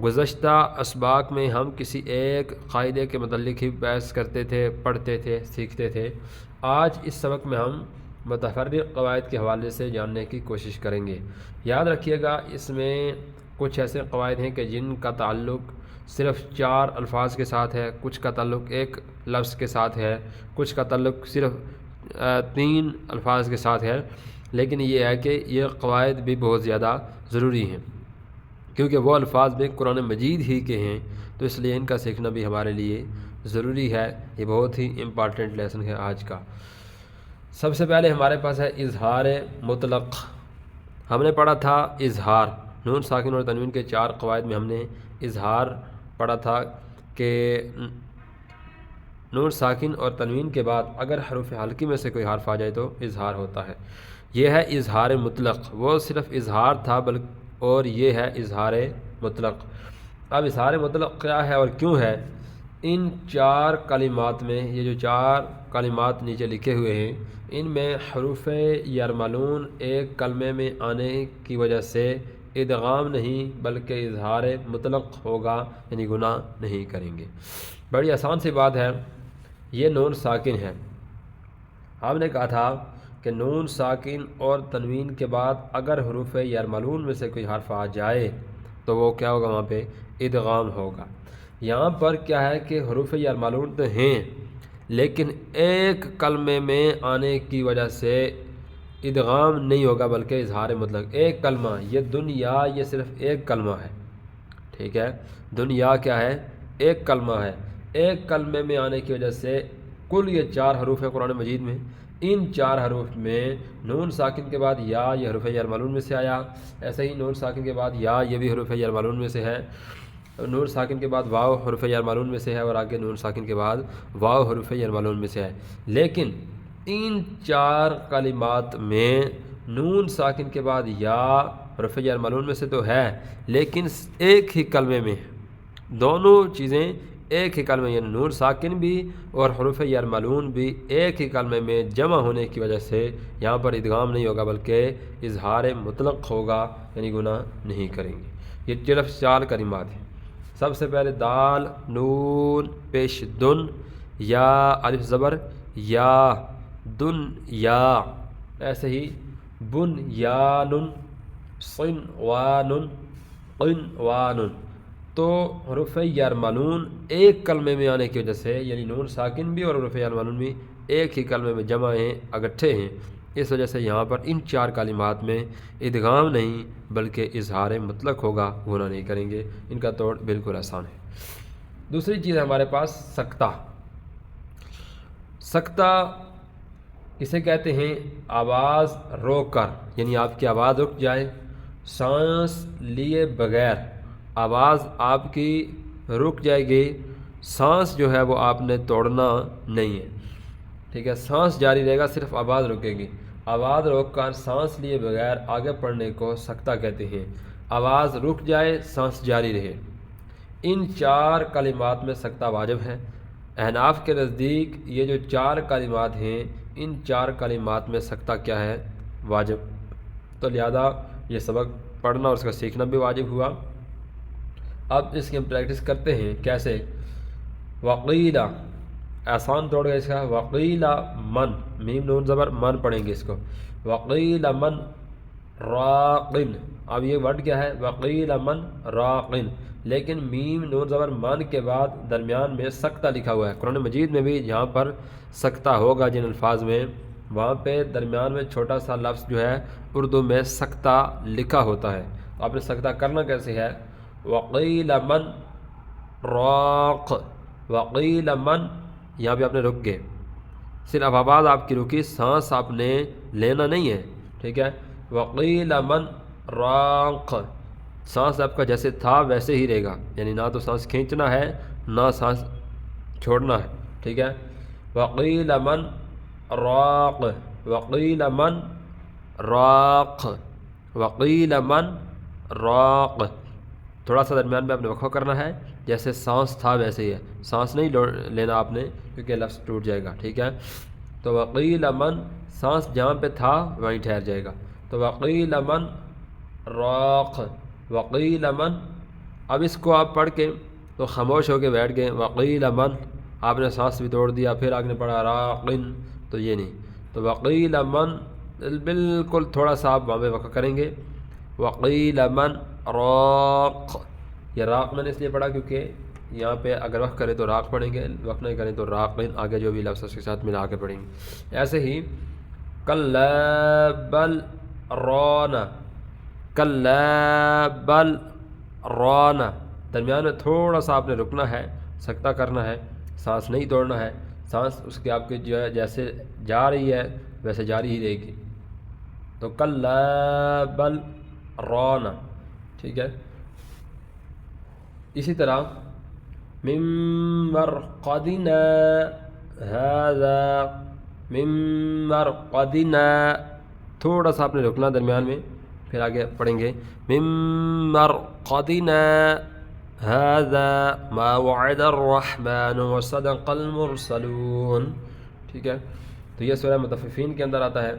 گزشتہ اسباق میں ہم کسی ایک قاعدے کے متعلق ہی بحث کرتے تھے، پڑھتے تھے، سیکھتے تھے۔ آج اس سبق میں ہم متفرق قواعد کے حوالے سے جاننے کی کوشش کریں گے۔ یاد رکھیے گا، اس میں کچھ ایسے قواعد ہیں کہ جن کا تعلق صرف 4 الفاظ کے ساتھ ہے، کچھ کا تعلق ایک لفظ کے ساتھ ہے، کچھ کا تعلق صرف 3 الفاظ کے ساتھ ہے، لیکن یہ ہے کہ یہ قواعد بھی بہت زیادہ ضروری ہیں، کیونکہ وہ الفاظ بھی قرآن مجید ہی کے ہیں، تو اس لیے ان کا سیکھنا بھی ہمارے لیے ضروری ہے۔ یہ بہت ہی امپارٹنٹ لیسن ہے آج کا۔ سب سے پہلے ہمارے پاس ہے اظہار مطلق۔ ہم نے پڑھا تھا اظہار، نون ساکن اور تنوین کے 4 قواعد میں ہم نے اظہار پڑھا تھا کہ نون ساکن اور تنوین کے بعد اگر حروف حلقی میں سے کوئی حرف آ جائے تو اظہار ہوتا ہے۔ یہ ہے اظہار مطلق، وہ صرف اظہار تھا اور یہ ہے اظہار مطلق۔ اب اظہار مطلق کیا ہے اور کیوں ہے؟ ان 4 کلمات میں، یہ جو 4 کلمات نیچے لکھے ہوئے ہیں، ان میں حروف یرملون ایک کلمے میں آنے کی وجہ سے ادغام نہیں بلکہ اظہار مطلق ہوگا، یعنی گناہ نہیں کریں گے۔ بڑی آسان سی بات ہے، یہ نون ساکن ہے۔ ہم نے کہا تھا کہ نون ساکن اور تنوین کے بعد اگر حروف یرملون میں سے کوئی حرف آ جائے تو وہ کیا ہوگا؟ وہاں پہ ادغام ہوگا۔ یہاں پر کیا ہے کہ حروف یرملون تو ہیں، لیکن ایک کلمے میں آنے کی وجہ سے ادغام نہیں ہوگا بلکہ اظہار مطلق۔ ایک کلمہ، یہ دنیا، یہ صرف ایک کلمہ ہے، ٹھیک ہے؟ دنیا کیا ہے؟ ایک کلمہ ہے۔ ایک کلمے میں آنے کی وجہ سے کل یہ 4 حروف ہیں قرآن مجید میں، ان 4 حروف میں نون ساکن کے بعد یا، یہ حروف یرملون میں سے آیا، ایسے ہی نون ساکن کے بعد یا، یہ بھی حروف یرملون میں سے ہے، نون ساکن کے بعد واو حروف یرملون میں سے ہے، اور آگے نون ساکن کے بعد واو حروف یرملون میں سے ہے۔ لیکن ان 4 کلمات میں نون ساکن کے بعد یا حروف یرملون میں سے تو ہے، لیکن ایک ہی کلمے میں دونوں چیزیں ایک ہی کلمے، یعنی نون ساکن بھی اور حروف یرملون بھی ایک ہی کلمے میں جمع ہونے کی وجہ سے یہاں پر ادغام نہیں ہوگا بلکہ اظہار مطلق ہوگا، یعنی گناہ نہیں کریں گے۔ یہ صرف 4 کلمات ہیں۔ سب سے پہلے دال، نون پیش دن، یا الف زبر یا، دن یا، ایسے ہی بن یا نن، صن وانن، قن وانن۔ تو حروف یرملون ایک کلمے میں آنے کی وجہ سے، یعنی نون ساکن بھی اور حروف یرملون بھی ایک ہی کلمے میں جمع ہیں، اکٹھے ہیں، اس وجہ سے یہاں پر ان 4 کلمات میں ادغام نہیں بلکہ اظہار مطلق ہوگا، گناہ نہیں کریں گے۔ ان کا توڑ بالکل آسان ہے۔ دوسری چیز ہے ہمارے پاس سکتہ۔ سکتہ کسے کہتے ہیں؟ آواز روک کر، یعنی آپ کی آواز رک جائے، سانس لیے بغیر آواز آپ کی رک جائے گی، سانس جو ہے وہ آپ نے توڑنا نہیں ہے، ٹھیک ہے؟ سانس جاری رہے گا، صرف آواز رکے گی۔ آواز روک کر سانس لیے بغیر آگے پڑھنے کو سکتہ کہتے ہیں۔ آواز رک جائے، سانس جاری رہے، ان 4 کلمات میں سکتہ واجب ہے۔ احناف کے نزدیک یہ جو 4 کلمات ہیں، ان 4 کلمات میں سکتہ کیا ہے؟ واجب۔ تو لہذا یہ سبق پڑھنا اور اس کا سیکھنا بھی واجب ہوا۔ اب اس کی ہم پریکٹس کرتے ہیں، کیسے؟ وقیل، آسان توڑ گیا اس کا، وقیل من، میم نون زبر من پڑھیں گے اس کو، وقیل من راقن۔ اب یہ ورڈ کیا ہے؟ وقیل من راقن، لیکن میم نون زبر من کے بعد درمیان میں سکتہ لکھا ہوا ہے۔ قرآن مجید میں بھی جہاں پر سکتہ ہوگا جن الفاظ میں، وہاں پہ درمیان میں چھوٹا سا لفظ جو ہے اردو میں سکتہ لکھا ہوتا ہے۔ آپ نے سکتہ کرنا کیسے ہے؟ وقیل من راق، وقیل من، یہاں پہ آپ نے رک گئے، صرف آواز آپ کی رکی، سانس آپ نے لینا نہیں ہے، ٹھیک ہے؟ وقیل من راق، سانس آپ کا جیسے تھا ویسے ہی رہے گا، یعنی نہ تو سانس کھینچنا ہے نہ سانس چھوڑنا ہے، ٹھیک ہے؟ وقیل من راق، وقیل من راق، وقیل من راق، تھوڑا سا درمیان میں آپ نے وقفہ کرنا ہے، جیسے سانس تھا ویسے ہی ہے، سانس نہیں لینا آپ نے کیونکہ لفظ ٹوٹ جائے گا، ٹھیک ہے؟ تو وقیل من، سانس جہاں پہ تھا وہیں ٹھہر جائے گا، تو وقیل من راق، وقیل من اب اس کو آپ پڑھ کے تو خاموش ہو کے بیٹھ گئے، وقیل من آپ نے سانس بھی توڑ دیا، پھر آپ نے پڑھا راقن، تو یہ نہیں، تو وقیل من بالکل تھوڑا سا آپ وہاں پہ وقف کریں گے، وقیل من راق، یہ راق میں نے اس لیے پڑھا کیونکہ یہاں پہ اگر وقف کریں تو راق پڑھیں گے، وقف نہیں کریں تو راقن، آگے جو بھی لفظ اس کے ساتھ ملا کے پڑھیں گے۔ ایسے ہی کلا بل ران، کلا بل ران، درمیان میں تھوڑا سا آپ نے رکنا ہے، سکتہ کرنا ہے، سانس نہیں توڑنا ہے، سانس اس کے آپ کے جو ہے جیسے جا رہی ہے ویسے جاری ہی رہے گی، تو کلا بل ران، ٹھیک ہے۔ اسی طرح من مرقدنا هذا، من مرقدنا، تھوڑا سا آپ نے رکنا درمیان میں، پھر آگے پڑھیں گے من مرقدنا هذا ما وعد الرحمن وصدق المرسلون، ٹھیک ہے۔ تو یہ سورہ مطففین کے اندر آتا ہے،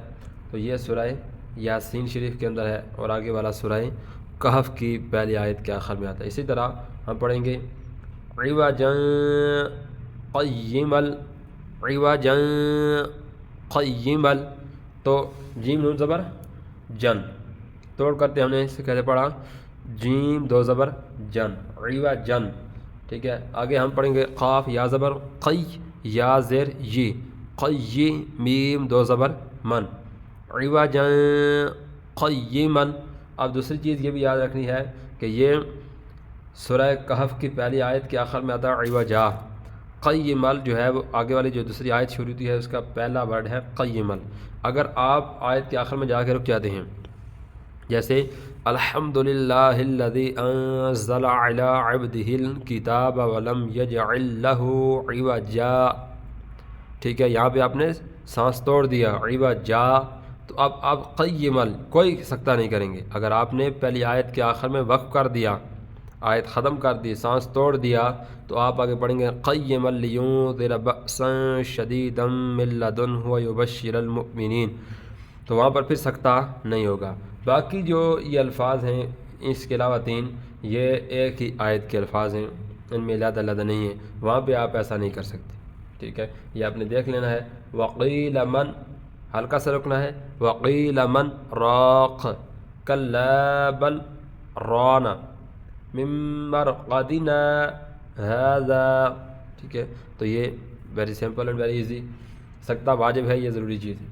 تو یہ سورہ یاسین شریف کے اندر ہے، اور آگے والا سورہ کہف کی پہلی آیت کے آخر میں آتا ہے۔ اسی طرح ہم پڑھیں گے عوجا قیما، عوجا قیما، تو جیم نون زبر جن توڑ کرتے ہم نے اس سے کیسے پڑھا، جیم دو زبر جن، عوجن، ٹھیک ہے۔ آگے ہم پڑھیں گے قاف یا زبر قی، یا زیر یہ، قی، میم دو زبر من، عوجا قیما۔ اب دوسری چیز یہ بھی یاد رکھنی ہے کہ یہ سورہ کہف کی پہلی آیت کے آخر میں آتا ہے عوجا، قیمل جو ہے وہ آگے والی جو دوسری آیت شروع ہوتی ہے اس کا پہلا ورڈ ہے قیمل۔ اگر آپ آیت کے آخر میں جا کے رک جاتے ہیں، جیسے الحمدللہ الذی انزل علی عبدہ الکتاب ولم یجعل لہ عوجا، ٹھیک ہے، یہاں پہ آپ نے سانس توڑ دیا عوجا، تو اب آپ قیمل کوئی سکتہ نہیں کریں گے۔ اگر آپ نے پہلی آیت کے آخر میں وقف کر دیا، آیت ختم کر دی، سانس توڑ دیا، تو آپ آگے پڑھیں گے قیما لینذر بأسا شدیدا من لدنہ ویبشر المؤمنین، تو وہاں پر پھر سکتہ نہیں ہوگا۔ باقی جو یہ الفاظ ہیں اس کے علاوہ تین، یہ ایک ہی آیت کے الفاظ ہیں، ان میں علیحدہ علیحدہ نہیں ہے، وہاں پہ آپ ایسا نہیں کر سکتے، ٹھیک ہے۔ یہ آپ نے دیکھ لینا ہے، وقیل من ہلکا سا رکنا ہے، وقیل من راق، کلا بل ران، من مرقدنا هذا، ٹھیک ہے۔ تو یہ very simple and very easy, سکتہ واجب ہے، یہ ضروری چیز ہے۔